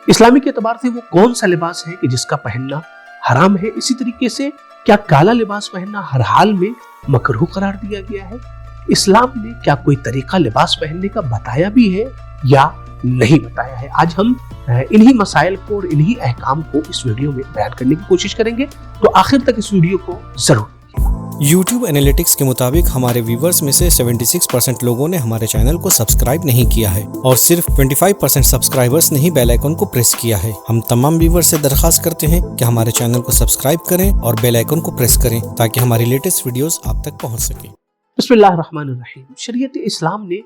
اسلامی کے اعتبار سے وہ کون سا لباس ہے کہ جس کا پہننا حرام ہے؟ اسی طریقے سے کیا کالا لباس پہننا ہر حال میں مکروہ قرار دیا گیا ہے؟ اسلام نے کیا کوئی طریقہ لباس پہننے کا بتایا بھی ہے یا نہیں بتایا ہے؟ آج ہم انہی مسائل کو اور انہی احکام کو اس ویڈیو میں بیان کرنے کی کوشش کریں گے، تو آخر تک اس ویڈیو کو ضرور دیکھیے۔ یوٹیوب انالیٹکس کے مطابق ہمارے ویورز میں سے 76% لوگوں نے ہمارے چینل کو سبسکرائب نہیں کیا ہے اور صرف 25% سبسکرائبرز نے ہی بیل آئیکن کو پریس کیا ہے۔ ہم تمام ویورز سے درخواست کرتے ہیں کہ ہمارے چینل کو سبسکرائب کریں اور بیل آئیکن کو پریس کریں تاکہ ہماری لیٹسٹ ویڈیوز آپ تک پہنچ سکیں۔ بسم اللہ الرحمن الرحیم۔ شریعت اسلام نے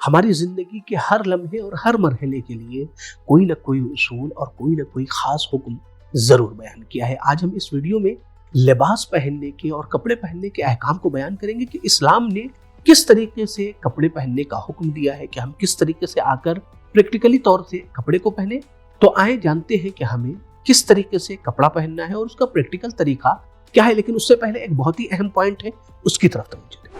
ہماری زندگی کے ہر لمحے اور ہر مرحلے کے لیے کوئی نہ کوئی اصول اور کوئی نہ کوئی خاص حکم ضرور بیان کیا ہے۔ آج ہم اس ویڈیو میں لباس پہننے کے اور کپڑے پہننے کے احکام کو بیان کریں گے کہ اسلام نے کس طریقے سے کپڑے پہننے کا حکم دیا ہے، کہ ہم کس طریقے سے آ کر پریکٹیکلی طور سے کپڑے کو پہنے۔ تو آئیں جانتے ہیں کہ ہمیں کس طریقے سے کپڑا پہننا ہے اور اس کا پریکٹیکل طریقہ کیا ہے، لیکن اس سے پہلے ایک بہت ہی اہم پوائنٹ ہے، اس کی طرف توجہ دیں۔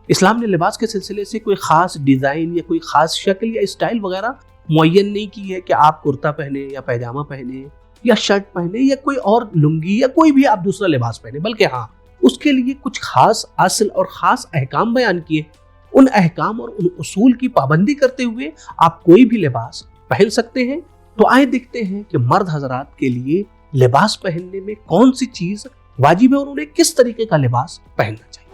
اسلام نے لباس کے سلسلے سے کوئی خاص ڈیزائن یا کوئی خاص شکل یا اسٹائل وغیرہ معین نہیں کی ہے کہ آپ کرتا پہنے یا پیجامہ پہنے یا شرٹ پہنے یا کوئی اور لنگی یا کوئی بھی آپ دوسرا لباس پہنے، بلکہ ہاں اس کے لیے کچھ خاص اصل اور خاص احکام بیان کیے۔ ان احکام اور ان اصول کی پابندی کرتے ہوئے آپ کوئی بھی لباس پہن سکتے ہیں۔ تو آئیں دیکھتے ہیں کہ مرد حضرات کے لیے لباس پہننے میں کون سی چیز واجب ہے اور انہیں کس طریقے کا لباس پہننا چاہیے۔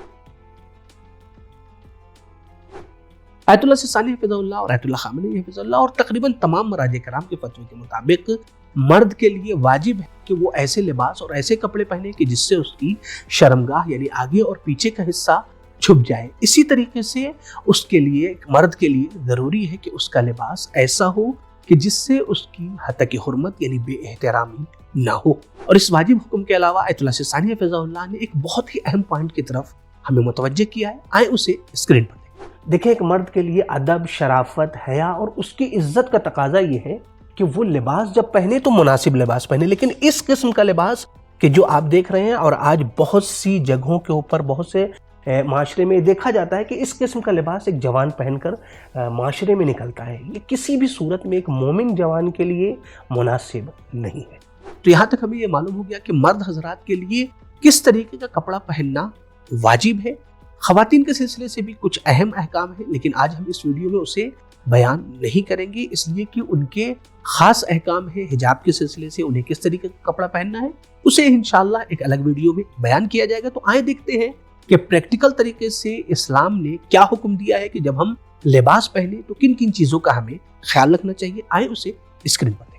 آیت اللہ سستانی حفظہ اللہ اور آیت اللہ خامنئی حفظہ اللہ اور تقریباً تمام مراجع کرام کے فتوے کے مطابق مرد کے لیے واجب ہے کہ وہ ایسے لباس اور ایسے کپڑے پہنے کہ جس سے اس کی شرمگاہ یعنی آگے اور پیچھے کا حصہ چھپ جائے۔ اسی طریقے سے اس کے لیے مرد کے لیے ضروری ہے کہ اس کا لباس ایسا ہو کہ جس سے اس کی حتک حرمت یعنی بے احترامی نہ ہو۔ اور اس واجب حکم کے علاوہ آیت اللہ سستانی حفظہ اللہ نے ایک بہت ہی اہم پوائنٹ کی طرف ہمیں متوجہ کیا ہے، آئیں اسے اسکرین پر دیکھیں۔ ایک مرد کے لیے ادب، شرافت، حیا اور اس کی عزت کا تقاضا یہ ہے کہ وہ لباس جب پہنے تو مناسب لباس پہنے، لیکن اس قسم کا لباس کہ جو آپ دیکھ رہے ہیں اور آج بہت سی جگہوں کے اوپر بہت سے معاشرے میں دیکھا جاتا ہے کہ اس قسم کا لباس ایک جوان پہن کر معاشرے میں نکلتا ہے، یہ کسی بھی صورت میں ایک مومن جوان کے لیے مناسب نہیں ہے۔ تو یہاں تک ہمیں یہ معلوم ہو گیا کہ مرد حضرات کے لیے کس طریقے کا کپڑا پہننا واجب ہے۔ خواتین کے سلسلے سے بھی کچھ اہم احکام ہیں، لیکن آج ہم اس ویڈیو میں اسے بیان نہیں کریں گے، اس لیے کہ ان کے خاص احکام ہیں۔ حجاب کے سلسلے سے انہیں کس طریقے کا کپڑا پہننا ہے اسے انشاءاللہ ایک الگ ویڈیو میں بیان کیا جائے گا۔ تو آئیں دیکھتے ہیں کہ پریکٹیکل طریقے سے اسلام نے کیا حکم دیا ہے کہ جب ہم لباس پہنے تو کن کن چیزوں کا ہمیں خیال رکھنا چاہیے۔ آئیں اسے اسکرین پر دیکھیں۔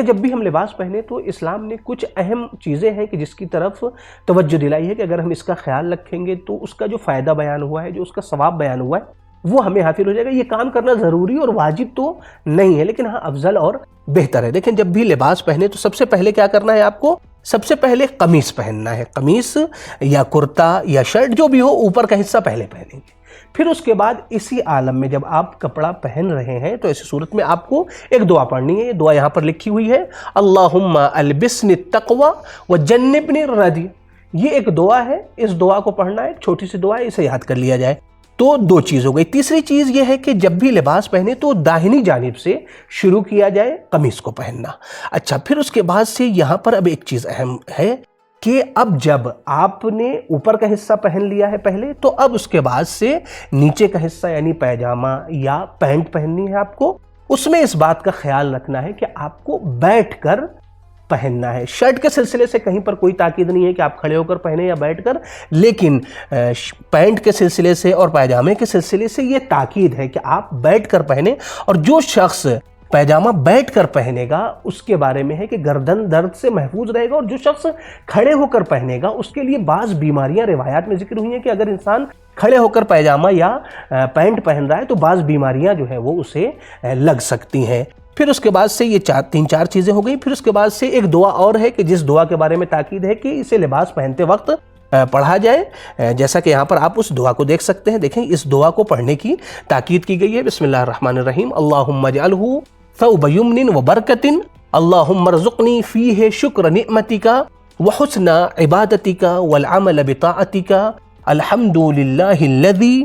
جب بھی ہم لباس پہنے تو اسلام نے کچھ اہم چیزیں ہیں کہ جس کی طرف توجہ دلائی ہے کہ اگر ہم اس کا خیال رکھیں گے تو اس کا جو فائدہ بیان ہوا ہے، جو اس کا ثواب بیان ہوا ہے، وہ ہمیں حاصل ہو جائے گا۔ یہ کام کرنا ضروری اور واجب تو نہیں ہے، لیکن ہاں افضل اور بہتر ہے۔ دیکھیں، جب بھی لباس پہنے تو سب سے پہلے کیا کرنا ہے آپ کو؟ سب سے پہلے قمیص پہننا ہے۔ قمیص یا کرتا یا شرٹ جو بھی ہو، اوپر کا حصہ پہلے پہنیں گے۔ پھر اس کے بعد اسی عالم میں جب آپ کپڑا پہن رہے ہیں تو ایسی صورت میں آپ کو ایک دعا پڑھنی ہے۔ یہ دعا یہاں پر لکھی ہوئی ہے، اللہم البسنی التقوی وجنبنی الردی۔ یہ ایک دعا ہے، اس دعا کو پڑھنا ہے، ایک چھوٹی سی دعا ہے، اسے یاد کر لیا جائے۔ تو دو چیز ہو گئی۔ تیسری چیز یہ ہے کہ جب بھی لباس پہنے تو داہنی جانب سے شروع کیا جائے قمیص کو پہننا۔ اچھا، پھر اس کے بعد سے یہاں پر اب ایک چیز اہم ہے کہ اب جب آپ نے اوپر کا حصہ پہن لیا ہے پہلے، تو اب اس کے بعد سے نیچے کا حصہ یعنی پیجامہ یا پینٹ پہننی ہے آپ کو۔ اس میں اس بات کا خیال رکھنا ہے کہ آپ کو بیٹھ کر پہننا ہے۔ شرٹ کے سلسلے سے کہیں پر کوئی تاکید نہیں ہے کہ آپ کھڑے ہو کر پہنیں یا بیٹھ کر، لیکن پینٹ کے سلسلے سے اور پیجامے کے سلسلے سے یہ تاکید ہے کہ آپ بیٹھ کر پہنیں۔ اور جو شخص پیجامہ بیٹھ کر پہنے گا اس کے بارے میں ہے کہ گردن درد سے محفوظ رہے گا، اور جو شخص کھڑے ہو کر پہنے گا اس کے لیے بعض بیماریاں روایات میں ذکر ہوئی ہیں کہ اگر انسان کھڑے ہو کر پیجامہ یا پینٹ پہن رہا ہے تو بعض بیماریاں جو ہیں وہ اسے لگ سکتی ہیں۔ پھر اس کے بعد سے یہ تین چار چیزیں ہو گئی۔ پھر اس کے بعد سے ایک دعا اور ہے کہ جس دعا کے بارے میں تاکید ہے کہ اسے لباس پہنتے وقت پڑھا جائے، جیسا کہ یہاں پر آپ اس دعا کو دیکھ سکتے ہیں۔ دیکھیں، اس دعا کو پڑھنے کی تاکید کی گئی ہے۔ بسم اللہ الرحمن الرحیم، اللہم اجعلہ ثوب یمن و برکت، اللہم ارزقنی فیہ شکر نعمتک وحسن عبادتک والعمل بطاعتک، الحمد للہ الذی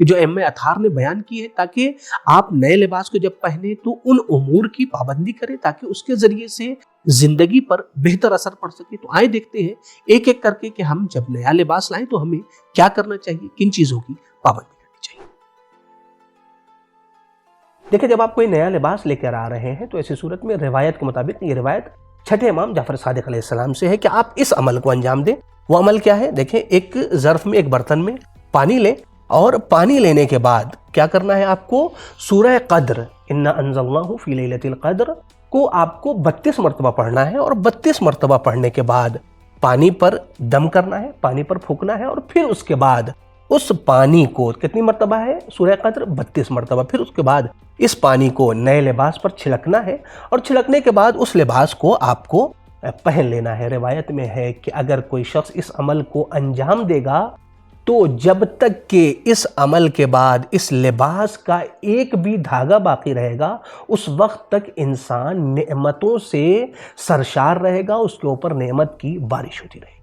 کہ جو ائمہ اطہار نے بیان کی ہے، تاکہ آپ نئے لباس کو جب پہنے تو ان امور کی پابندی کریں تاکہ اس کے ذریعے سے زندگی پر بہتر اثر پڑ سکے۔ تو آئے دیکھتے ہیں ایک ایک کر کے کہ ہم جب نیا لباس لائیں تو ہمیں کیا کرنا چاہیے، کن چیزوں کی پابندی کرنی چاہیے۔ دیکھیں، جب آپ کوئی نیا لباس لے کر آ رہے ہیں تو ایسی صورت میں روایت کے مطابق، یہ روایت چھٹے امام جعفر صادق علیہ السلام سے ہے کہ آپ اس عمل کو انجام دیں۔ وہ عمل کیا ہے؟ دیکھیں، ایک ظرف میں، ایک برتن میں پانی لیں، اور پانی لینے کے بعد کیا کرنا ہے آپ کو؟ سورہ قدر، انا انزلناہ فی لیلۃ القدر کو آپ کو 32 مرتبہ پڑھنا ہے، اور 32 مرتبہ پڑھنے کے بعد پانی پر دم کرنا ہے، پانی پر پھونکنا ہے، اور پھر اس کے بعد اس پانی کو کتنی مرتبہ ہے؟ سورہ قدر 32 مرتبہ۔ پھر اس کے بعد اس پانی کو نئے لباس پر چھڑکنا ہے، اور چھڑکنے کے بعد اس لباس کو آپ کو پہن لینا ہے۔ روایت میں ہے کہ اگر کوئی شخص اس عمل کو انجام دے گا تو جب تک کہ اس عمل کے بعد اس لباس کا ایک بھی دھاگا باقی رہے گا، اس وقت تک انسان نعمتوں سے سرشار رہے گا، اس کے اوپر نعمت کی بارش ہوتی رہے گی۔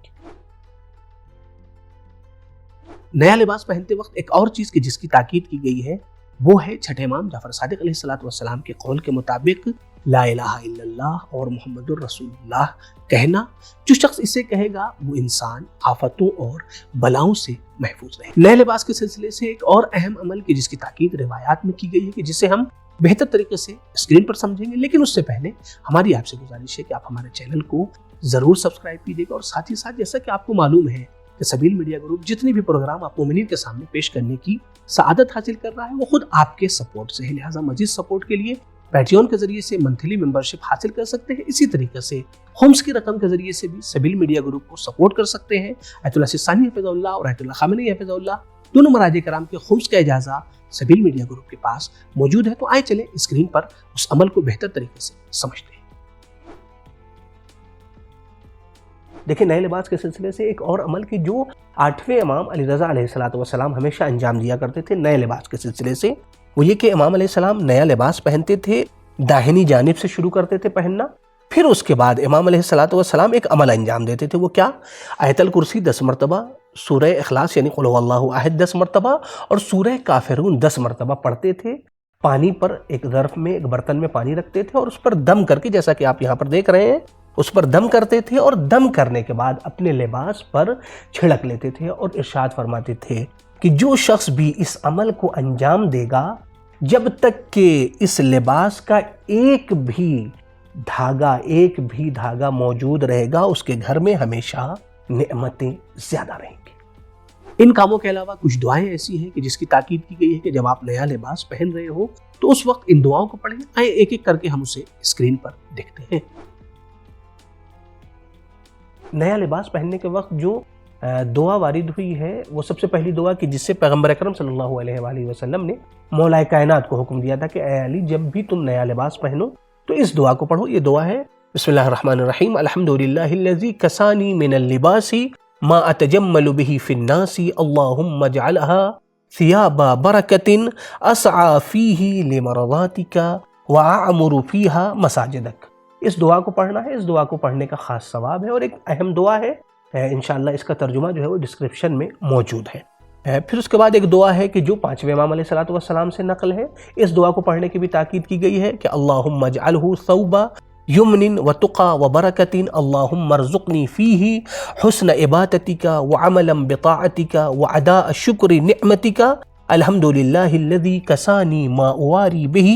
نیا لباس پہنتے وقت ایک اور چیز کی جس کی تاکید کی گئی ہے وہ ہے چھٹے امام جعفر صادق علیہ السلام کے قول کے مطابق لا الہ الا اللہ اور محمد الرسول اللہ کہنا۔ جو شخص اسے کہے گا وہ انسان آفتوں اور بلاؤں سے محفوظ رہے۔ نئے لباس کے سلسلے سے ایک اور اہم عمل کی جس کی تاکید روایات میں کی گئی ہے کہ جسے ہم بہتر طریقے سے اسکرین پر سمجھیں گے، لیکن اس سے پہلے ہماری آپ سے گزارش ہے کہ آپ ہمارے چینل کو ضرور سبسکرائب کیجیے گا، اور ساتھ ہی ساتھ جیسا کہ آپ کو معلوم ہے کہ سبیل میڈیا گروپ جتنی بھی پروگرام آپ مومنین کے سامنے پیش کرنے کی سعادت حاصل کر رہا ہے وہ خود آپ کے سپورٹ سے ہے، لہٰذا مزید سپورٹ کے لیے پیٹریون کے ذریعے سے منتھلی ممبرشپ حاصل کر سکتے ہیں۔ اسی طریقے سے ہومس کی رقم کے ذریعے سے بھی سبیل میڈیا گروپ کو سپورٹ کر سکتے ہیں۔ آیت اللہ سستانی حفظ اللہ اور آیت اللہ خامنئی حفظ اللہ دونوں مراجع کرام کے ہومس کا اجازہ سبیل میڈیا گروپ کے پاس موجود ہے۔ تو آئے چلیں اسکرین پر اس عمل کو بہتر طریقے سے سمجھتے ہیں۔ دیکھیں، نئے لباس کے سلسلے سے ایک اور عمل کی جو 8ویں امام علی رضا علیہ السلام ہمیشہ انجام دیا کرتے تھے نئے لباس کے سلسلے سے، وہ یہ کہ امام علیہ السلام نیا لباس پہنتے تھے، داہنی جانب سے شروع کرتے تھے پہننا، پھر اس کے بعد امام علیہ السلام ایک عمل انجام دیتے تھے۔ وہ کیا؟ آیت الکرسی 10 مرتبہ، سورہ اخلاص یعنی قل هو اللہ احد 10 مرتبہ، اور سورہ کافرون 10 مرتبہ پڑھتے تھے۔ پانی پر ایک ظرف میں، ایک برتن میں پانی رکھتے تھے، اور اس پر دم کر کے، جیسا کہ آپ یہاں پر دیکھ رہے ہیں، اس پر دم کرتے تھے، اور دم کرنے کے بعد اپنے لباس پر چھڑک لیتے تھے، اور ارشاد فرماتے تھے کہ جو شخص بھی اس عمل کو انجام دے گا، جب تک کہ اس لباس کا ایک بھی دھاگا موجود رہے گا، اس کے گھر میں ہمیشہ نعمتیں زیادہ رہیں گی۔ ان کاموں کے علاوہ کچھ دعائیں ایسی ہیں کہ جس کی تاکید کی گئی ہے کہ جب آپ نیا لباس پہن رہے ہو تو اس وقت ان دعاؤں کو پڑھیں۔ آئیں ایک ایک کر کے ہم اسے اسکرین پر دیکھتے ہیں۔ نیا لباس پہننے کے وقت جو دعا وارد ہوئی ہے وہ سب سے پہلی دعا کہ جس سے پیغمبر اکرم صلی اللہ علیہ وآلہ وسلم نے مولا کائنات کو حکم دیا تھا کہ اے علی، جب بھی تم نیا لباس پہنو تو اس دعا کو پڑھو۔ یہ دعا ہے بسم اللہ الرحمن الرحیم، الحمدللہ الذی کسانی من اللباس ما اتجمل به فی الناس، اللہم اجعلها ثیاب برکت اسعى فیہ لمرضاتک واعمر فیہا مساجدک۔ اس دعا کو پڑھنا ہے۔ اس دعا کو پڑھنے کا خاص ثواب ہے، اور ایک اہم دعا ہے، انشاءاللہ اس کا ترجمہ جو ہے وہ ڈسکرپشن میں موجود ہے۔ پھر اس کے بعد ایک دعا ہے کہ جو 5ویں امام علیہ السلام سے نقل ہے۔ اس دعا کو پڑھنے کی بھی تاکید کی گئی ہے کہ اللہم اجعلہ ثوب یمن وتقى وبرکت، اللہم ارزقنی فیہ حسن عبادتک وعملا بطاعتک واداء شکر نعمتک، الحمدللہ الذی کسانی ما اواری بہ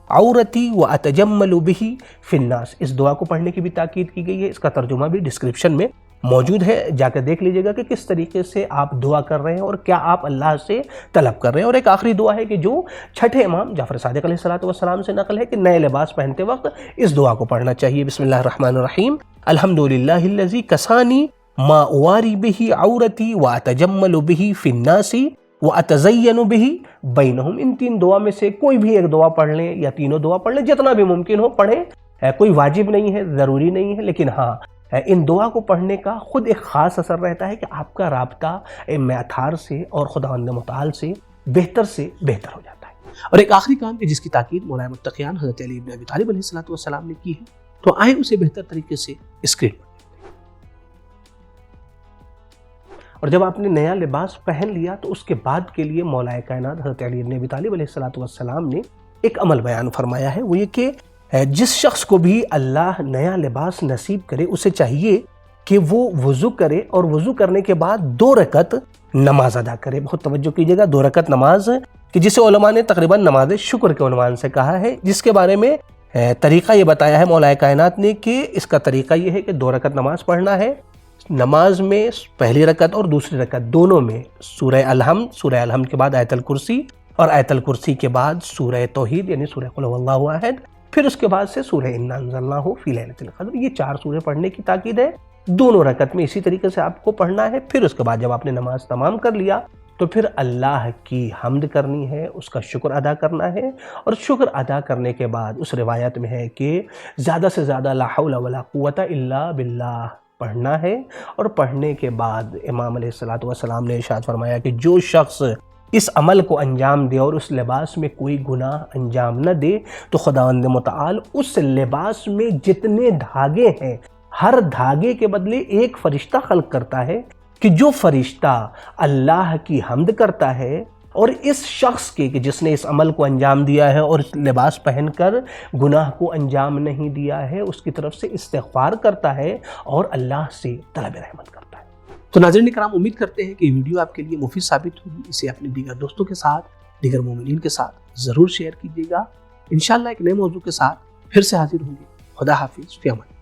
عورتی و اتجمل بہ فی الناس۔ اس دعا کو پڑھنے کی بھی تاکید کی گئی ہے۔ اس کا ترجمہ بھی ڈسکرپشن میں موجود ہے، جا کر دیکھ لیجئے گا کہ کس طریقے سے آپ دعا کر رہے ہیں اور کیا آپ اللہ سے طلب کر رہے ہیں۔ اور ایک آخری دعا ہے کہ جو چھٹے امام جعفر صادق علیہ السلام سے نقل ہے کہ نئے لباس پہنتے وقت اس دعا کو پڑھنا چاہیے، بسم اللہ الرحمن الرحیم، الحمدللہ الذی کسانی ما اواری بہ عورتی و اتجمل بہ فی الناس وَأَتَزَيَّنُ بِهِ بَيْنَهُمْ۔ ان 3 دعا میں سے کوئی بھی ایک دعا پڑھ لیں یا تینوں دعا پڑھ لیں، جتنا بھی ممکن ہو پڑھیں، کوئی واجب نہیں ہے، ضروری نہیں ہے، لیکن ہاں ان دعا کو پڑھنے کا خود ایک خاص اثر رہتا ہے کہ آپ کا رابطہ ائمہ اطہار سے اور خداوند متعال سے بہتر ہو جاتا ہے۔ اور ایک آخری کام جس کی تاکید مولا متقیان حضرت علی بن ابی طالب علیہ السلام نے کی ہے، تو آئیں اسے بہتر طریقے سے اسکرین پر۔ اور جب آپ نے نیا لباس پہن لیا تو اس کے بعد کے لیے مولا کائنات حضرت علی بن ابی طالب علیہ السلام نے ایک عمل بیان فرمایا ہے، وہ یہ کہ جس شخص کو بھی اللہ نیا لباس نصیب کرے اسے چاہیے کہ وہ وضو کرے، اور وضو کرنے کے بعد 2 رکعت نماز ادا کرے۔ بہت توجہ کیجیے گا، 2 رکعت نماز کہ جسے علماء نے تقریباً نماز شکر کے عنوان سے کہا ہے، جس کے بارے میں طریقہ یہ بتایا ہے مولا کائنات نے کہ اس کا طریقہ یہ ہے کہ 2 رکعت نماز پڑھنا ہے۔ نماز میں پہلی رکعت اور دوسری رکعت دونوں میں سورہ الحمد کے بعد آیت الکرسی، اور آیت الکرسی کے بعد سورہ توحید یعنی سورہ قل هو اللہ احد، پھر اس کے بعد سے سورہ انا انزلناہ فی لیلۃ القدر۔ یہ 4 سورے پڑھنے کی تاکید ہے، دونوں رکعت میں اسی طریقے سے آپ کو پڑھنا ہے۔ پھر اس کے بعد جب آپ نے نماز تمام کر لیا تو پھر اللہ کی حمد کرنی ہے، اس کا شکر ادا کرنا ہے، اور شکر ادا کرنے کے بعد اس روایت میں ہے کہ زیادہ سے زیادہ لا حول ولا قوت الا باللہ پڑھنا ہے۔ اور پڑھنے کے بعد امام علیہ السلام نے ارشاد فرمایا کہ جو شخص اس عمل کو انجام دے اور اس لباس میں کوئی گناہ انجام نہ دے تو خداوند متعال اس لباس میں جتنے دھاگے ہیں ہر دھاگے کے بدلے ایک فرشتہ خلق کرتا ہے کہ جو فرشتہ اللہ کی حمد کرتا ہے اور اس شخص کے کہ جس نے اس عمل کو انجام دیا ہے اور اس لباس پہن کر گناہ کو انجام نہیں دیا ہے، اس کی طرف سے استغفار کرتا ہے اور اللہ سے طلب رحمت کرتا ہے۔ تو ناظرین کرام، امید کرتے ہیں کہ یہ ویڈیو آپ کے لیے مفید ثابت ہوگی۔ اسے اپنے دیگر دوستوں کے ساتھ، دیگر مومنین کے ساتھ ضرور شیئر کیجیے گا۔ انشاءاللہ ایک نئے موضوع کے ساتھ پھر سے حاضر ہوں گے۔ خدا حافظ، فی امان۔